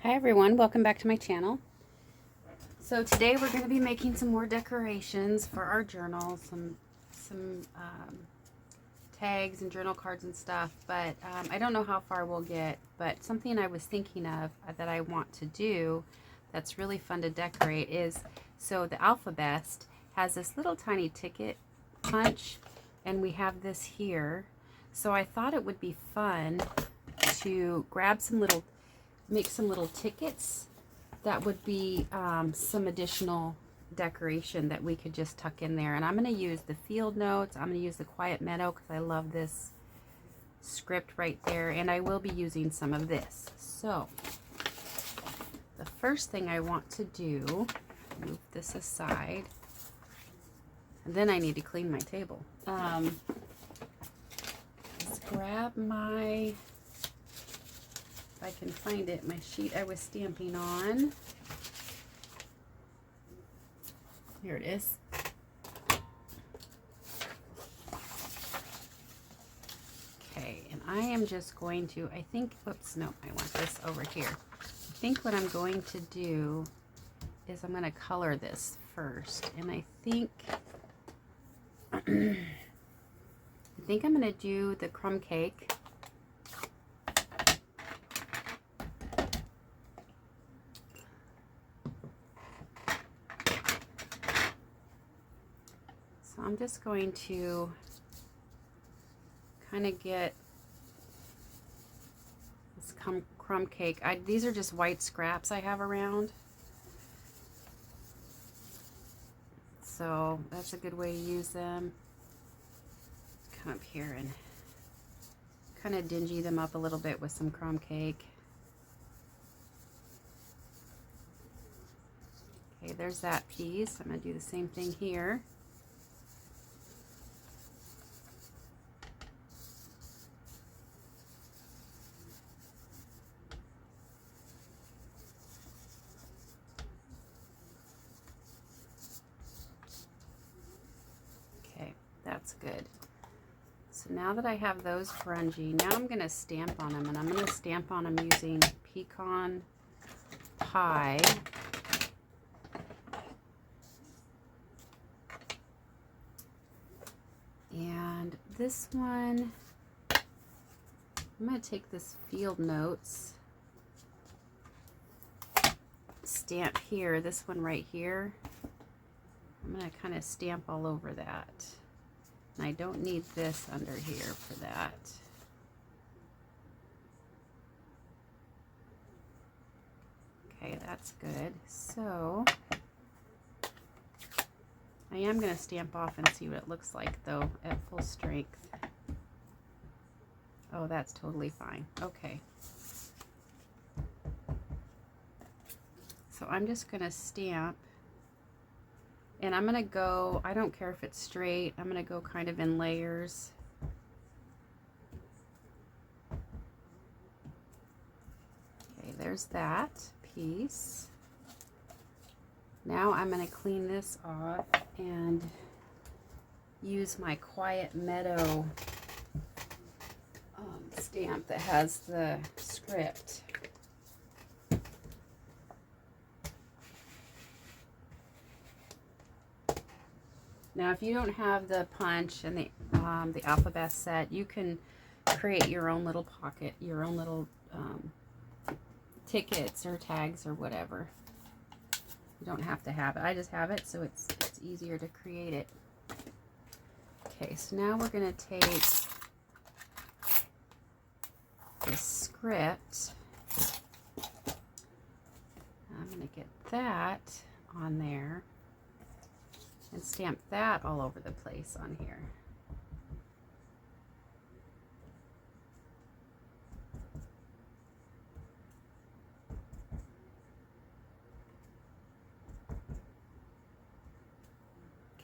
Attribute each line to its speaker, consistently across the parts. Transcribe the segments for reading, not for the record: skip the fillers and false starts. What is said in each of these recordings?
Speaker 1: Hi everyone, welcome back to my channel. So today we're going to be making some more decorations for our journal, some tags and journal cards and stuff, but I don't know how far we'll get, but something I was thinking of that I want to do that's really fun to decorate is, so the Alphabest has this little tiny ticket punch, and we have this here, so I thought it would be fun to grab make some little tickets that would be some additional decoration that we could just tuck in there. And I'm going to use the field notes. I'm going to use the Quiet Meadow because I love this script right there. And I will be using some of this. So the first thing I want to do, move this aside. And then I need to clean my table. Let's grab my... I can find it, my sheet I was stamping on. Here it is. Okay, and I am just going to, I think, oops, no, I want this over here. I think what I'm going to do is I'm going to color this first. And I think, I think I'm going to do the crumb cake. I'm just going to kind of get this crumb cake. These are just white scraps I have around. So that's a good way to use them. Come up here and kind of dingy them up a little bit with some crumb cake. Okay, there's that piece. I'm going to do the same thing here. That's good. So now that I have those grungy, now I'm going to stamp on them, and I'm going to stamp on them using pecan pie. And this one, I'm going to take this field notes stamp here, this one right here. I'm going to kind of stamp all over that. And I don't need this under here for that. Okay, that's good. So I am going to stamp off and see what it looks like though at full strength. Oh, that's totally fine. Okay. So I'm just going to stamp. And I'm going to go, I don't care if it's straight, I'm going to go kind of in layers. Okay, there's that piece. Now I'm going to clean this off and use my Quiet Meadow stamp that has the script. Now, if you don't have the punch and the Alphabet set, you can create your own little pocket, your own little tickets or tags or whatever. You don't have to have it. I just have it, so it's easier to create it. Okay, so now we're going to take this script. I'm going to get that on there. And stamp that all over the place on here.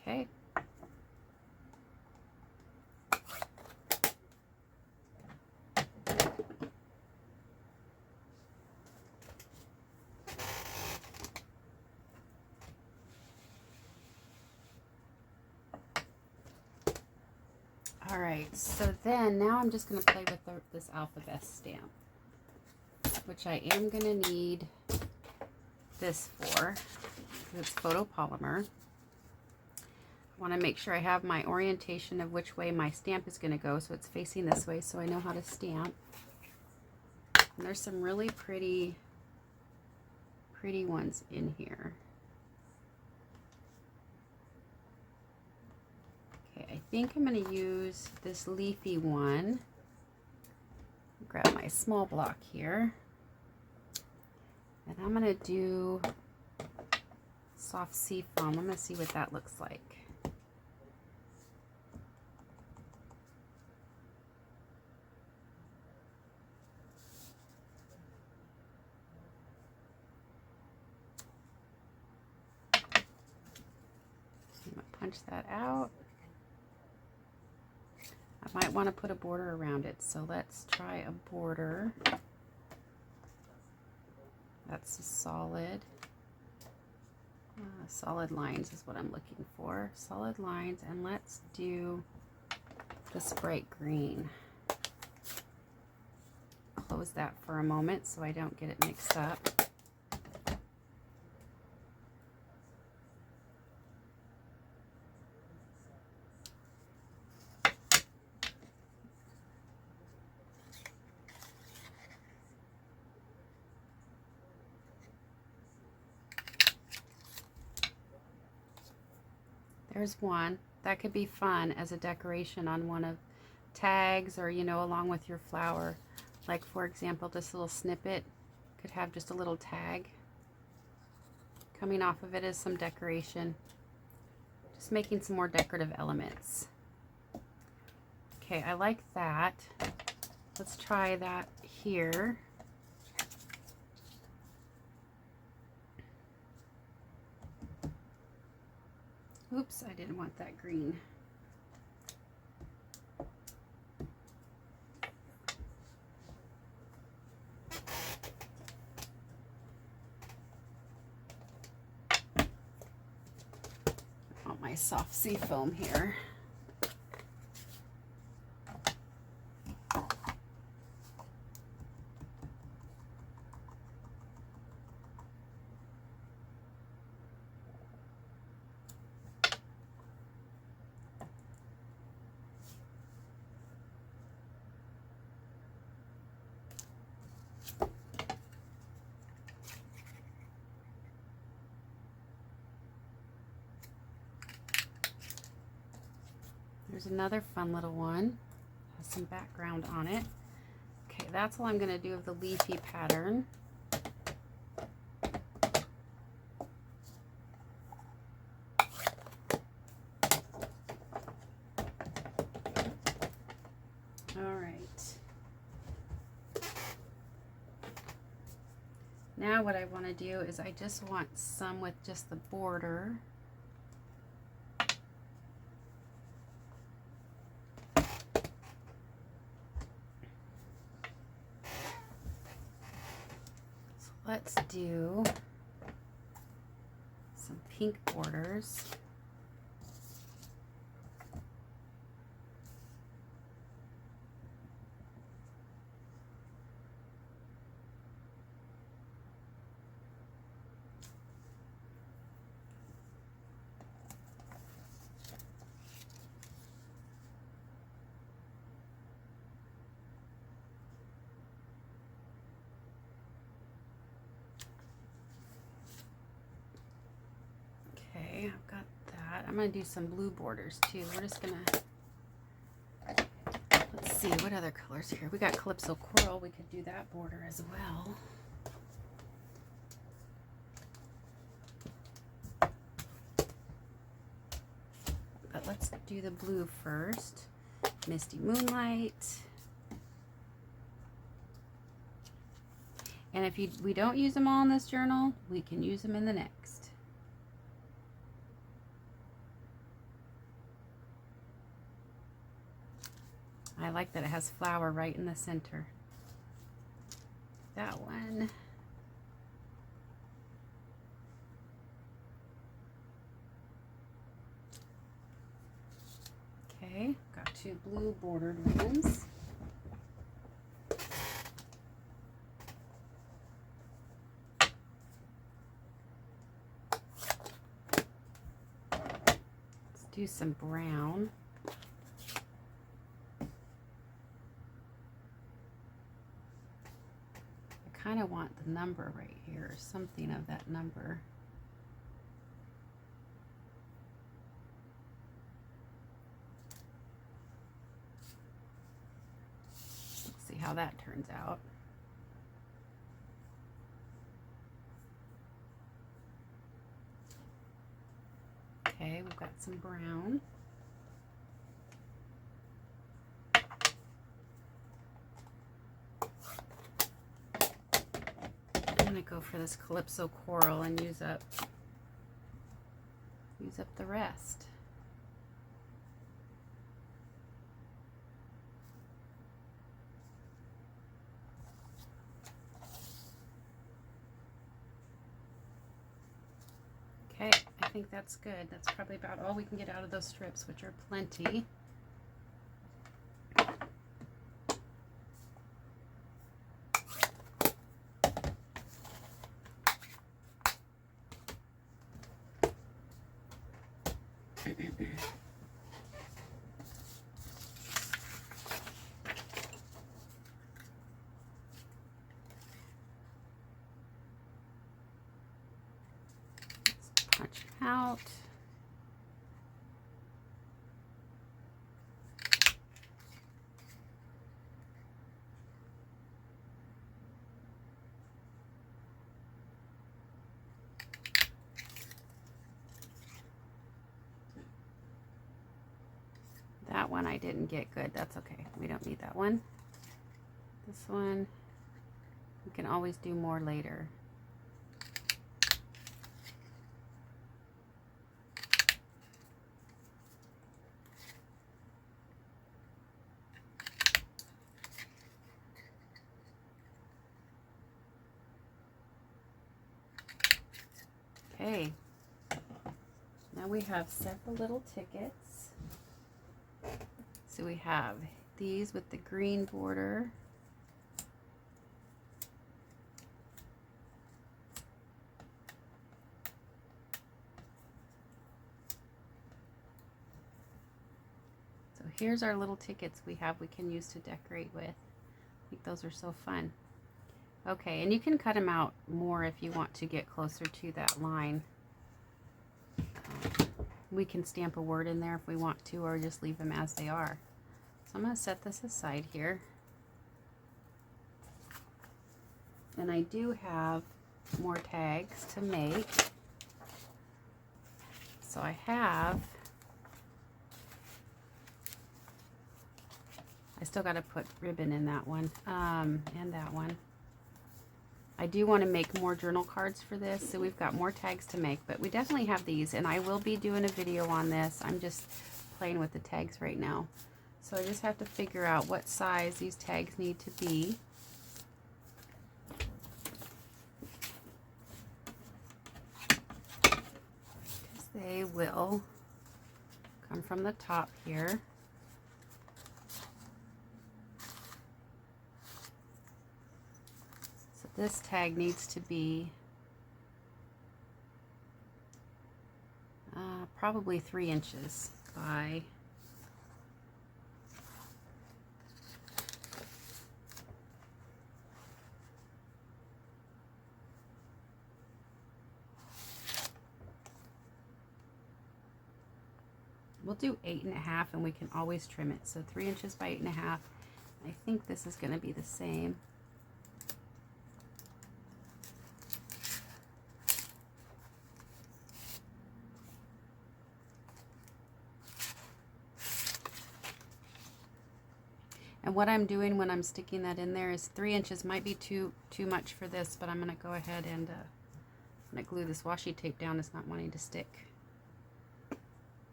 Speaker 1: Okay. All right, so then now I'm just going to play with this Alphabet stamp. which I am going to need this for, because it's photopolymer. I want to make sure I have my orientation of which way my stamp is going to go, so it's facing this way so I know how to stamp. And there's some really pretty ones in here. Okay, I think I'm going to use this leafy one. Grab my small block here. And I'm going to do soft sea foam. I'm going to see what that looks like. I'm going to punch that out. I might want to put a border around it, so let's try a border. That's a solid. Solid lines is what I'm looking for. Solid lines, and let's do this bright green. Close that for a moment so I don't get it mixed up. There's one. That could be fun as a decoration on one of tags, or, you know, along with your flower. Like, for example, this little snippet could have just a little tag coming off of it as some decoration. Just making some more decorative elements. Okay, I like that. Let's try that here. Oops, I didn't want that green. I want my soft sea foam here. There's another fun little one. Has some background on it. Okay, that's all I'm going to do of the leafy pattern. All right. Now what I want to do is I just want some with just the border. Let's do some pink borders. I've got that. I'm going to do some blue borders too. We're just going to, let's see, what other colors here? We got Calypso Coral. We could do that border as well. But let's do the blue first. Misty Moonlight. And if we don't use them all in this journal, we can use them in the next. I like that it has flower right in the center. That one. Okay, got two blue bordered ones. do some brown. I kind of want the number right here, or something of that number. Let's see how that turns out. Okay, we've got some brown. I'm gonna go for this Calypso Coral and use up the rest. Okay, I think that's good. That's probably about all we can get out of those strips, which are plenty. Punch out. That one I didn't get good. That's okay. We don't need that one. This one, we can always do more later. Okay, now we have several little tickets. So we have these with the green border. So here's our little tickets we can use to decorate with. I think those are so fun. Okay, and you can cut them out more if you want to get closer to that line. We can stamp a word in there if we want to, or just leave them as they are. So I'm going to set this aside here. And I do have more tags to make. So I still got to put ribbon in that one, and that one. I do want to make more journal cards for this, so we've got more tags to make, but we definitely have these, and I will be doing a video on this. I'm just playing with the tags right now. So I just have to figure out what size these tags need to be. Because they will come from the top here. This tag needs to be probably 3 inches by we'll do 8.5, and we can always trim it. So 3 inches by 8.5. I think this is going to be the same. And what I'm doing when I'm sticking that in there is 3 inches might be too much for this, but I'm going to go ahead and I'm going to glue this washi tape down. It's not wanting to stick.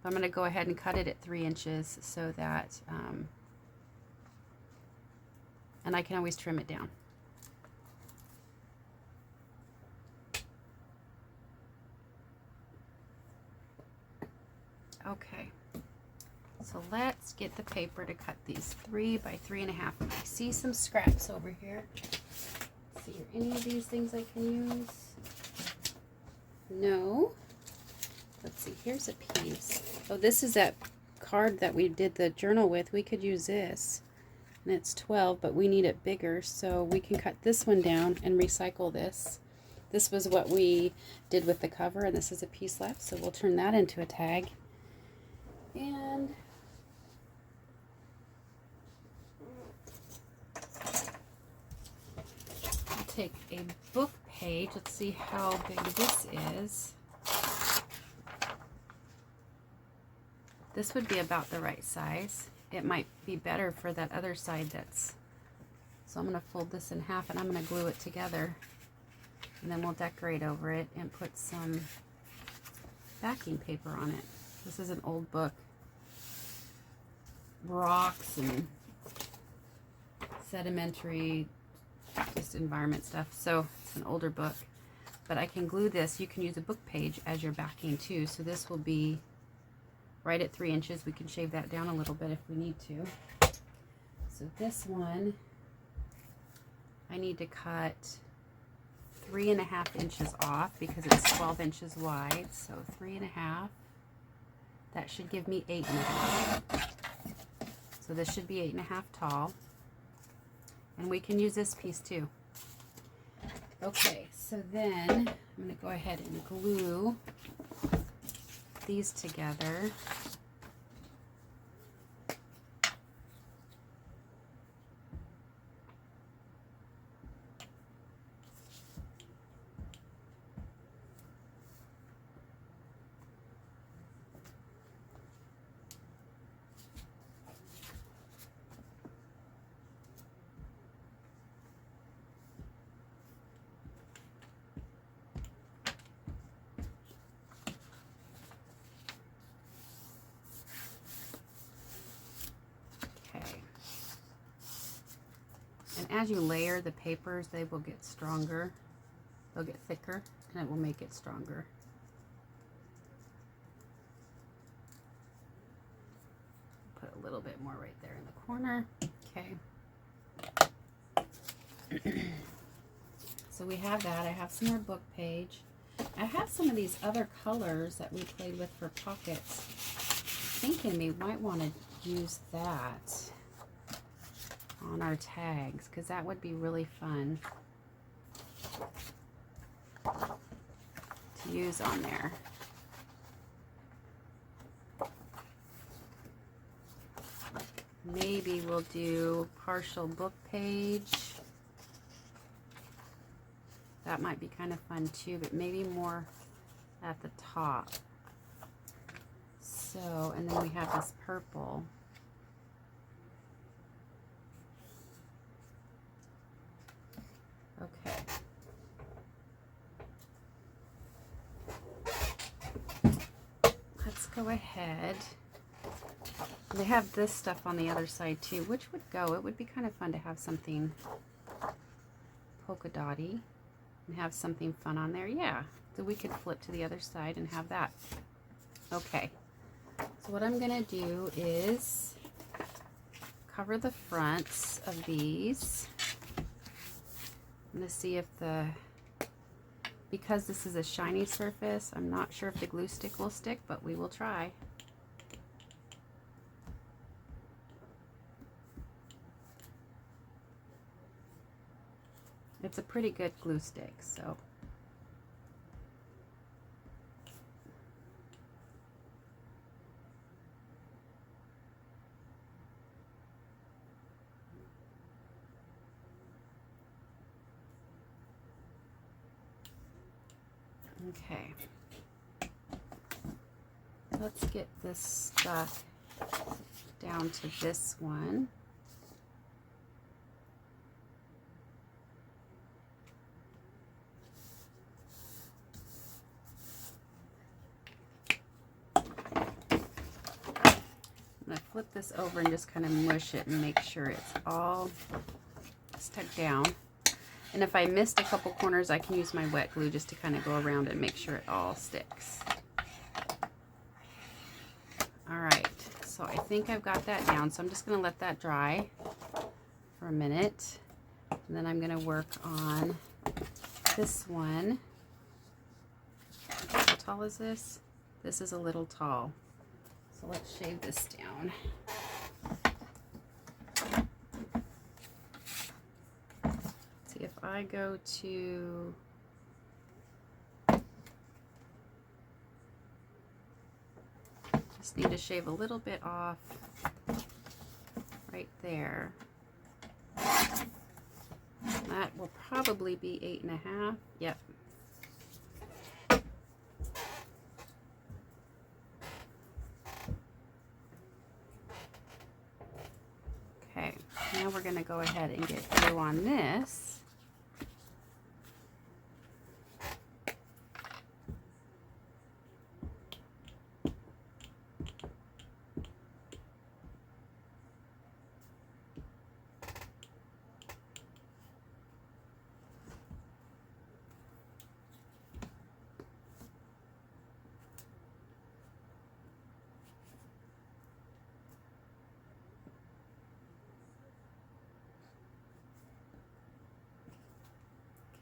Speaker 1: I'm going to go ahead and cut it at 3 inches so that, and I can always trim it down. Okay. So let's get the paper to cut these 3 by 3.5. I see some scraps over here. Let's see, are any of these things I can use? No. Let's see, here's a piece. Oh, this is that card that we did the journal with. We could use this. And it's 12, but we need it bigger, so we can cut this one down and recycle this. This was what we did with the cover, and this is a piece left, so we'll turn that into a tag. And I'll take a book page. Let's see how big this is. This would be about the right size. It might be better for that other side so I'm going to fold this in half and I'm going to glue it together. And then we'll decorate over it and put some backing paper on it. This is an old book. Rocks and sedimentary, just environment stuff. So it's an older book. But I can glue this. You can use a book page as your backing too. So this will be right at 3 inches. We can shave that down a little bit if we need to. So this one, I need to cut 3.5 inches off because it's 12 inches wide. So 3.5. That should give me 8.5. So this should be 8.5 tall. And we can use this piece too. Okay, so then I'm going to go ahead and glue these together. And as you layer the papers, they will get stronger. They'll get thicker, and it will make it stronger. Put a little bit more right there in the corner. Okay. So we have that. I have some more book page. I have some of these other colors that we played with for pockets. Thinking we might want to use that on our tags because that would be really fun to use on there. Maybe we'll do partial book page. That might be kind of fun too, but maybe more at the top. So, and then we have this purple. Okay. Let's go ahead. They have this stuff on the other side too, which would go. It would be kind of fun to have something polka dotty and have something fun on there. Yeah, so we could flip to the other side and have that. Okay, so what I'm gonna do is cover the fronts of these. I'm gonna see if because this is a shiny surface, I'm not sure if the glue stick will stick, but we will try. It's a pretty good glue stick, so. Okay. Let's get this stuff down to this one. I'm going to flip this over and just kind of mush it and make sure it's all stuck down. And if I missed a couple corners, I can use my wet glue just to kind of go around and make sure it all sticks. All right, so I think I've got that down. So I'm just going to let that dry for a minute. And then I'm going to work on this one. How tall is this? This is a little tall. So let's shave this down. See if I go to just need to shave a little bit off right there. That will probably be 8.5. Yep. Okay, now we're going to go ahead and get glue on this.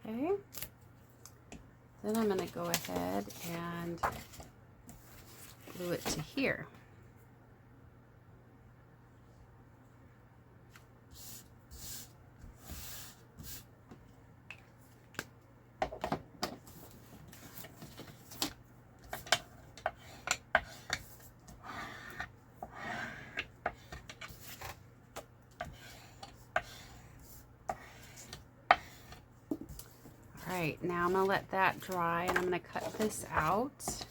Speaker 1: Okay, then I'm going to go ahead and glue it to here. Alright, now I'm going to let that dry and I'm going to cut this out. The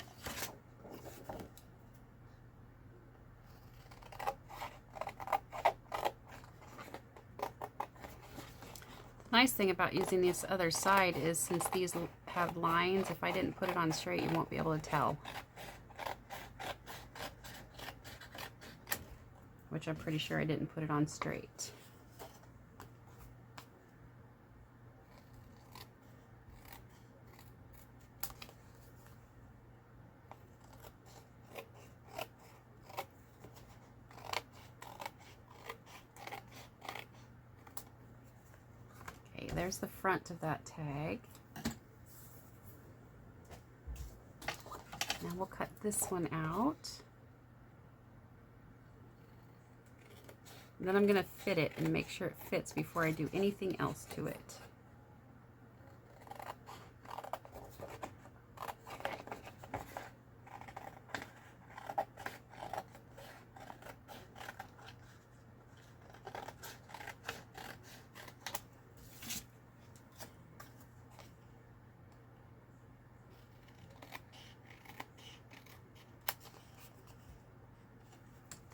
Speaker 1: nice thing about using this other side is since these have lines, if I didn't put it on straight, you won't be able to tell. Which I'm pretty sure I didn't put it on straight. There's the front of that tag. Now we'll cut this one out. And then I'm going to fit it and make sure it fits before I do anything else to it.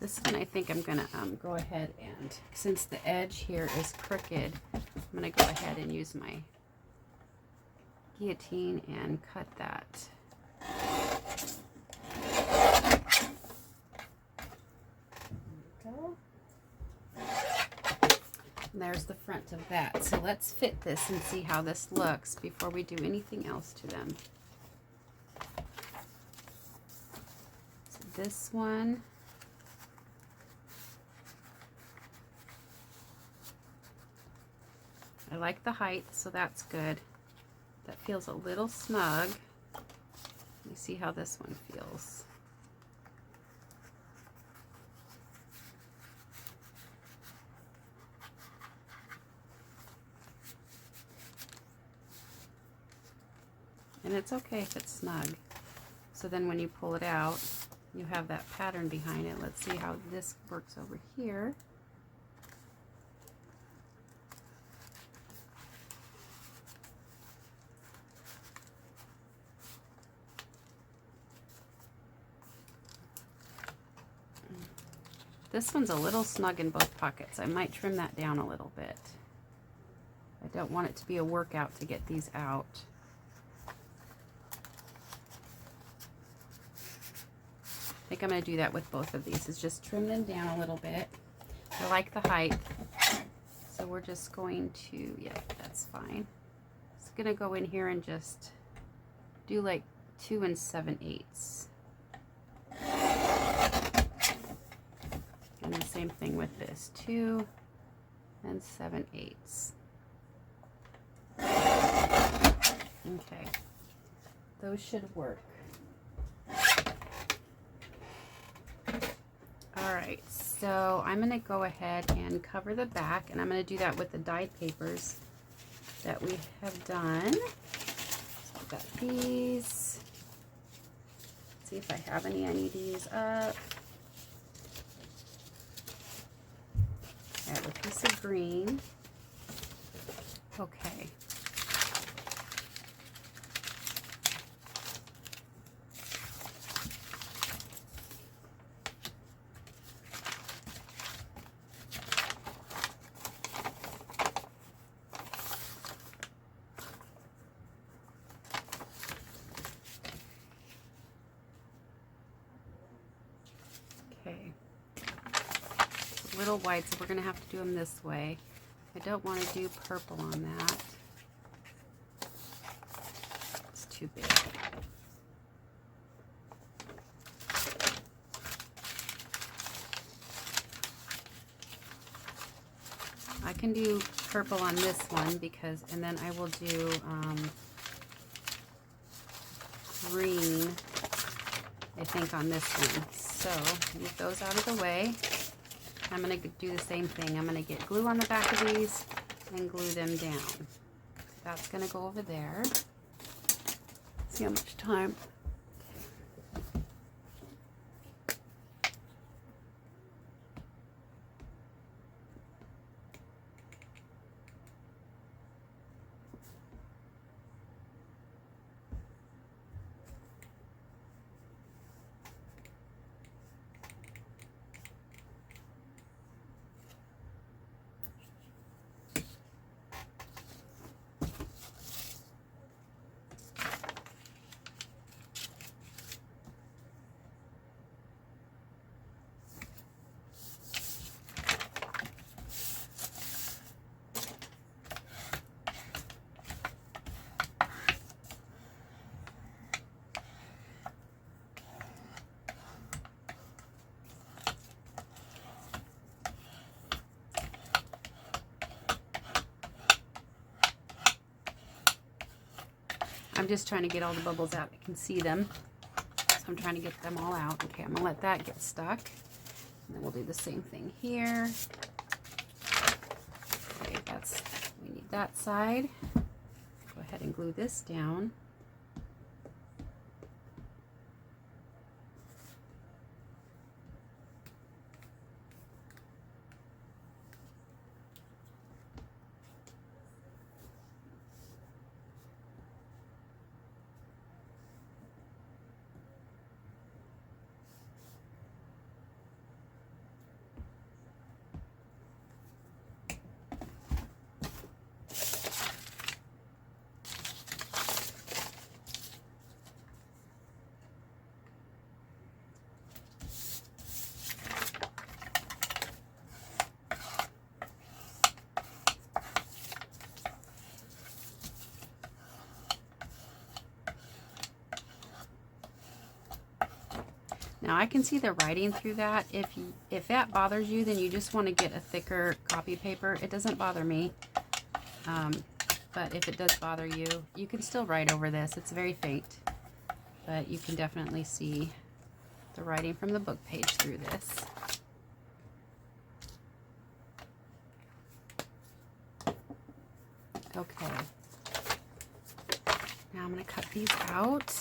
Speaker 1: This one I think I'm going to go ahead and, since the edge here is crooked, I'm going to go ahead and use my guillotine and cut that. There we go. And there's the front of that. So let's fit this and see how this looks before we do anything else to them. So this one. I like the height, so that's good. That feels a little snug. Let me see how this one feels. And it's okay if it's snug. So then when you pull it out, you have that pattern behind it. Let's see how this works over here. This one's a little snug in both pockets. I might trim that down a little bit. I don't want it to be a workout to get these out. I think I'm going to do that with both of these, is just trim them down a little bit. I like the height, so we're just going to, yeah, that's fine. Just going to go in here and just do like 2 7/8. And the same thing with this, 2 7/8. Okay, those should work. All right, so I'm going to go ahead and cover the back, and I'm going to do that with the dyed papers that we have done. So I've got these. Let's see if I have any. I need these up. I have a piece of green. Okay. Okay. It's a little white, so we're going to have to do them this way. I don't want to do purple on that. It's too big. I can do purple on this one because, and then I will do green, I think, on this one. So move those out of the way. I'm going to do the same thing. I'm going to get glue on the back of these and glue them down. That's going to go over there. See how much time. I'm just trying to get all the bubbles out. I can see them. So I'm trying to get them all out. Okay, I'm going to let that get stuck. And then we'll do the same thing here. Okay, we need that side. Go ahead and glue this down. Now I can see the writing through that. If that bothers you, then you just want to get a thicker copy paper. It doesn't bother me. But if it does bother you, you can still write over this. It's very faint. But you can definitely see the writing from the book page through this. Okay. Now I'm going to cut these out.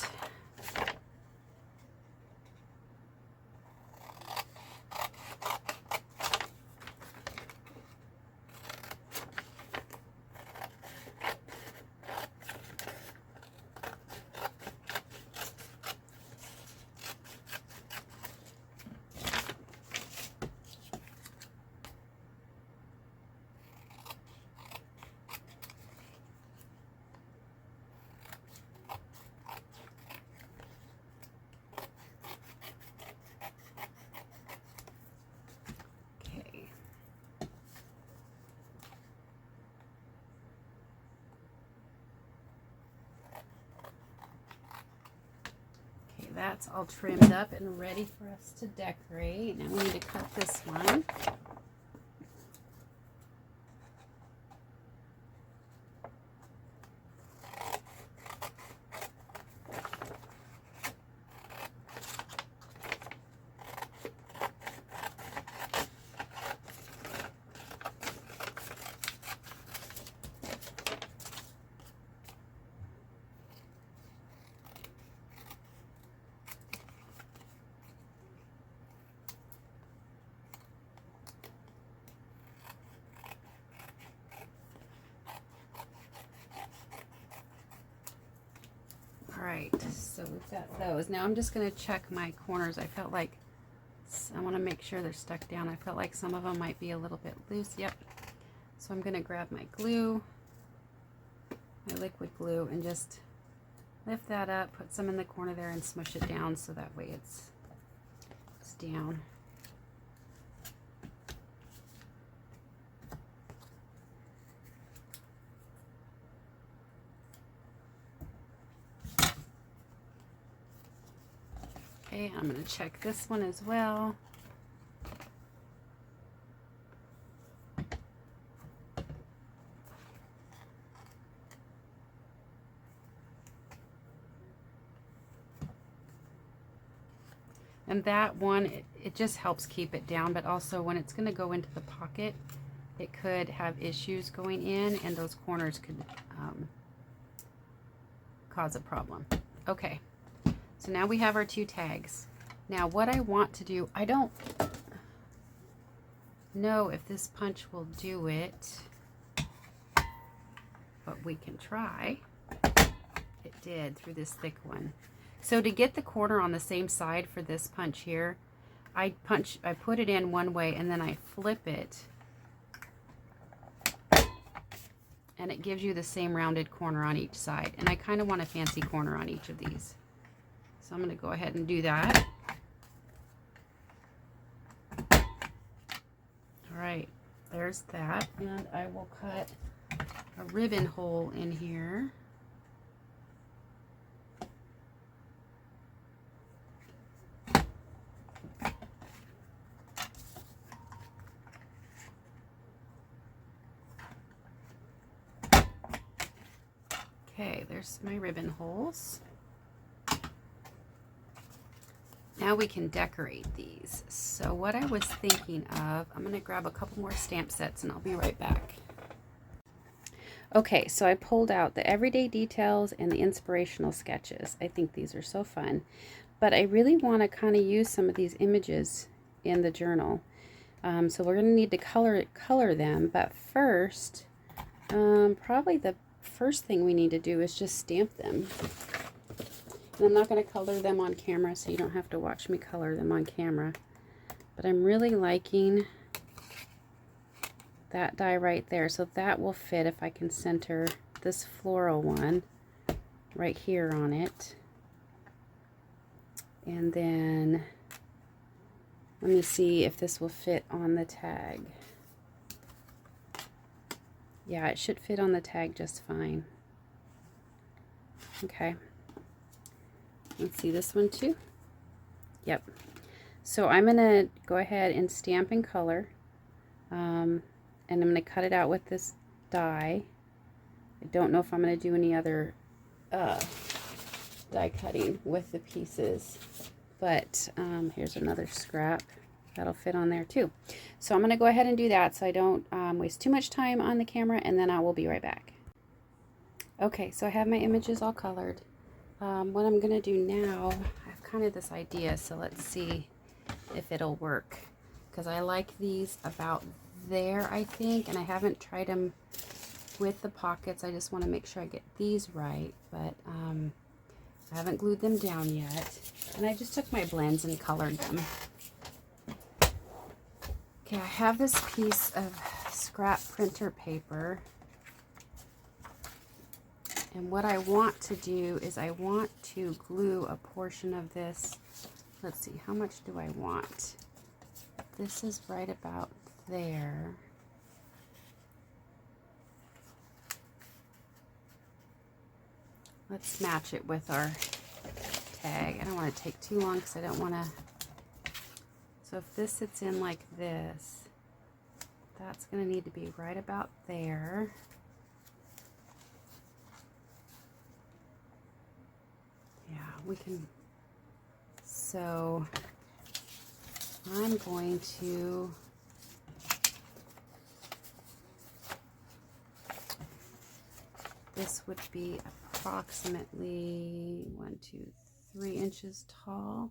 Speaker 1: That's all trimmed up and ready for us to decorate. Now we need to cut this one. All right, so we've got those. Now I'm just going to check my corners. I felt like, I want to make sure they're stuck down. I felt like some of them might be a little bit loose. Yep. So I'm going to grab my glue, my liquid glue, and just lift that up, put some in the corner there, and smush it down so that way it's down. Okay, I'm going to check this one as well. And that one, it just helps keep it down, but also when it's going to go into the pocket, it could have issues going in, and those corners could cause a problem. Okay, so now we have our 2 tags. Now what I want to do, I don't know if this punch will do it, but we can try. It did through this thick one. So to get the corner on the same side for this punch here, I put it in one way and then I flip it, and it gives you the same rounded corner on each side. And I kind of want a fancy corner on each of these. So I'm going to go ahead and do that. All right, there's that. And I will cut a ribbon hole in here. Okay, there's my ribbon holes. Now we can decorate these. So what I was thinking of, I'm going to grab a couple more stamp sets and I'll be right back. Okay, so I pulled out the everyday details and the inspirational sketches. I think these are so fun. But I really want to kind of use some of these images in the journal. So we're going to need to color them. But first, probably the first thing we need to do is just stamp them. And I'm not going to color them on camera, so you don't have to watch me color them on camera. But I'm really liking that die right there. So that will fit if I can center this floral one right here on it. And then let me see if this will fit on the tag. Yeah, it should fit on the tag just fine. Okay. Let's see this one too. Yep. So I'm going to go ahead and stamp in color. And I'm going to cut it out with this die. I don't know if I'm going to do any other die cutting with the pieces. But here's another scrap. That'll fit on there too. So I'm going to go ahead and do that so I don't waste too much time on the camera, and then I will be right back. Okay, so I have my images all colored. What I'm going to do now, I have kind of this idea, so let's see if it'll work. Because I like these about there, I think, and I haven't tried them with the pockets. I just want to make sure I get these right, but I haven't glued them down yet. And I just took my blends and colored them. Okay, I have this piece of scrap printer paper. And what I want to do is I want to glue a portion of this. Let's see, how much do I want? This is right about there. Let's match it with our tag. I don't want to take too long because I don't want to. So if this sits in like this, that's going to need to be right about there. Yeah, we can. So I'm going to this would be approximately 1, 2, 3 inches tall.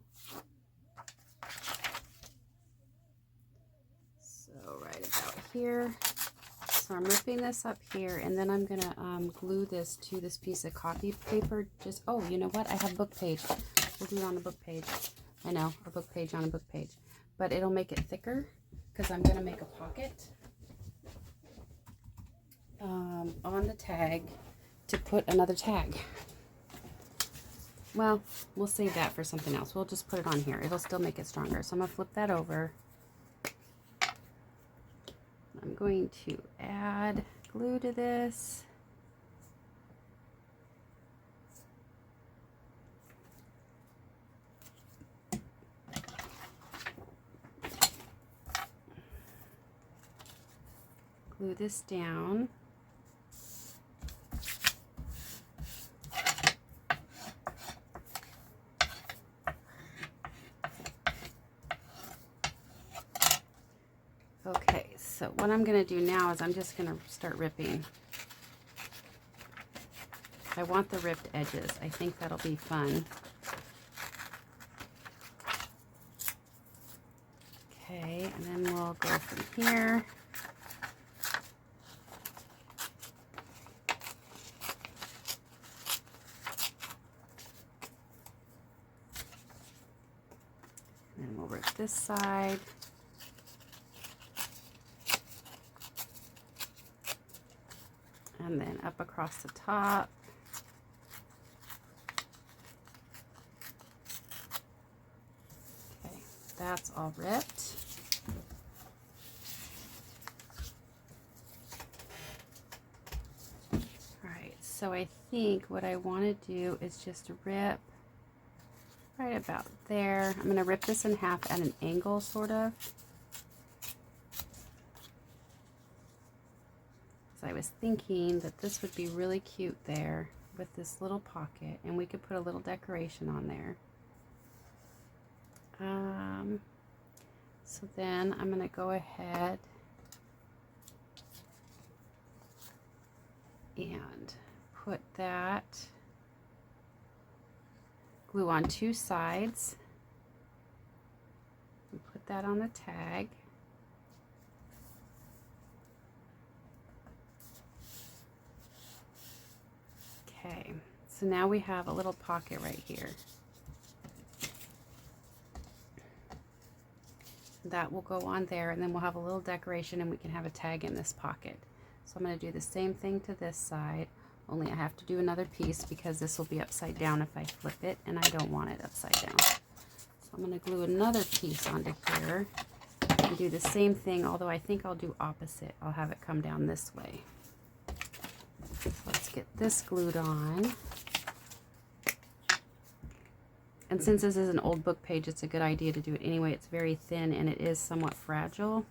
Speaker 1: So right about here. So I'm ripping this up here, and then I'm gonna glue this to this piece of copy paper. Just, oh, you know what? I have book page. We'll do it on a book page. I know, a book page on a book page. But it'll make it thicker because I'm gonna make a pocket on the tag to put another tag. Well, we'll save that for something else. We'll just put it on here. It'll still make it stronger. So I'm gonna flip that over. I'm going to add glue to this. Glue this down. Okay, so what I'm going to do now is I'm just going to start ripping. I want the ripped edges. I think that'll be fun. Okay, and then we'll go from here. And then we'll rip this side. And then up across the top. Okay, that's all ripped. All right, so I think what I want to do is just rip right about there. I'm going to rip this in half at an angle, sort of. I was thinking that this would be really cute there with this little pocket, and we could put a little decoration on there. So then I'm going to go ahead and put that glue on two sides and put that on the tag. Okay, so now we have a little pocket right here. That will go on there, and then we'll have a little decoration, and we can have a tag in this pocket. So I'm going to do the same thing to this side, only I have to do another piece because this will be upside down if I flip it, and I don't want it upside down. So I'm going to glue another piece onto here and do the same thing, although I think I'll do opposite. I'll have it come down this way. So let's get this glued on. And since this is an old book page, it's a good idea to do it anyway. It's very thin and it is somewhat fragile.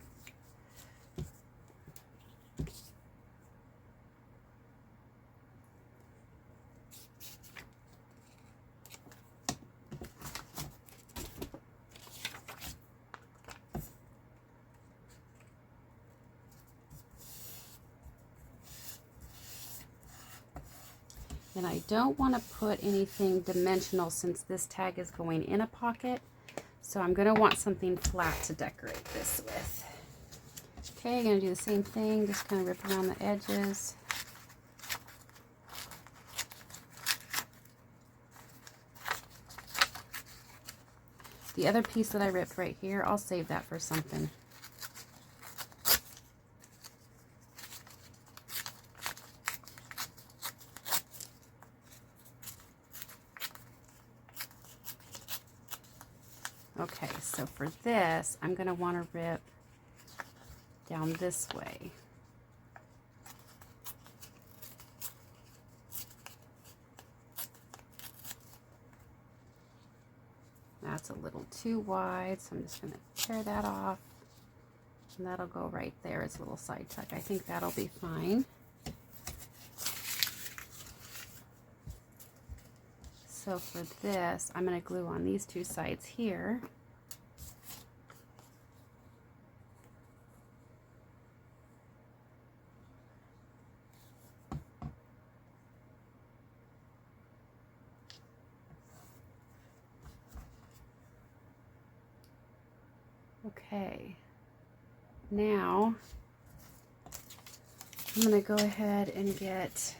Speaker 1: And I don't want to put anything dimensional since this tag is going in a pocket. So I'm going to want something flat to decorate this with. Okay, I'm going to do the same thing, just kind of rip around the edges. The other piece that I ripped right here, I'll save that for something. Okay, so for this, I'm going to want to rip down this way. That's a little too wide, so I'm just going to tear that off. And that'll go right there as a little side tuck. I think that'll be fine. So for this, I'm going to glue on these two sides here. Okay, now I'm going to go ahead and get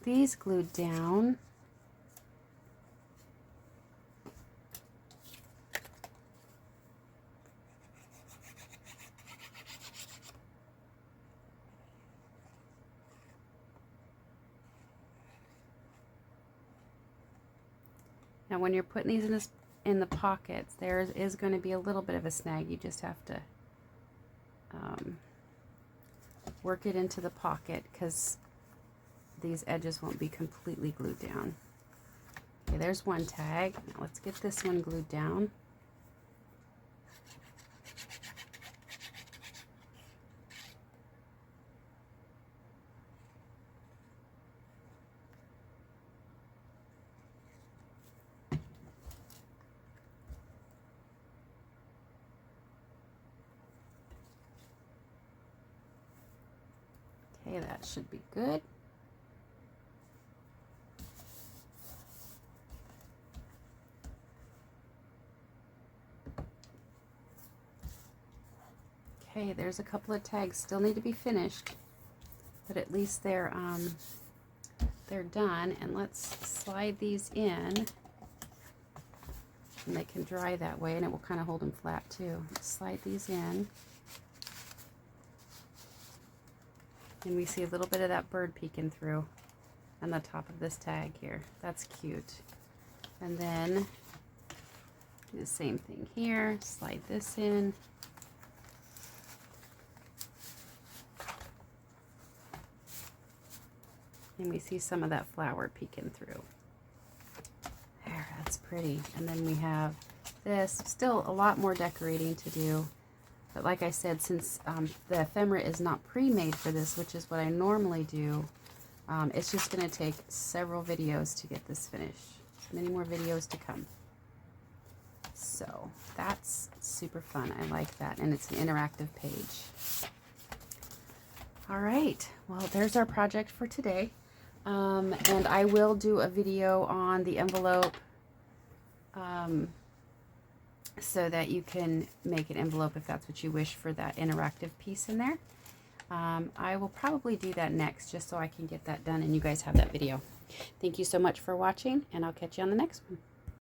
Speaker 1: these glued down. Now when you're putting these in the pockets, there is going to be a little bit of a snag. You just have to work it into the pocket because these edges won't be completely glued down. Okay, there's one tag. Now let's get this one glued down. Okay, that should be good. Okay, there's a couple of tags still need to be finished, but at least they're done. And let's slide these in, and they can dry that way, and it will kind of hold them flat too. Let's slide these in. And we see a little bit of that bird peeking through on the top of this tag here. That's cute. And then do the same thing here. Slide this in. And we see some of that flower peeking through. There, that's pretty. And then we have this. Still a lot more decorating to do. But like I said, since the ephemera is not pre-made for this, which is what I normally do, it's just going to take several videos to get this finished. Many more videos to come. So that's super fun. I like that. And it's an interactive page. All right. Well, there's our project for today. And I will do a video on the envelope so that you can make an envelope if that's what you wish for that interactive piece in there. I will probably do that next just so I can get that done and you guys have that video. Thank you so much for watching, and I'll catch you on the next one.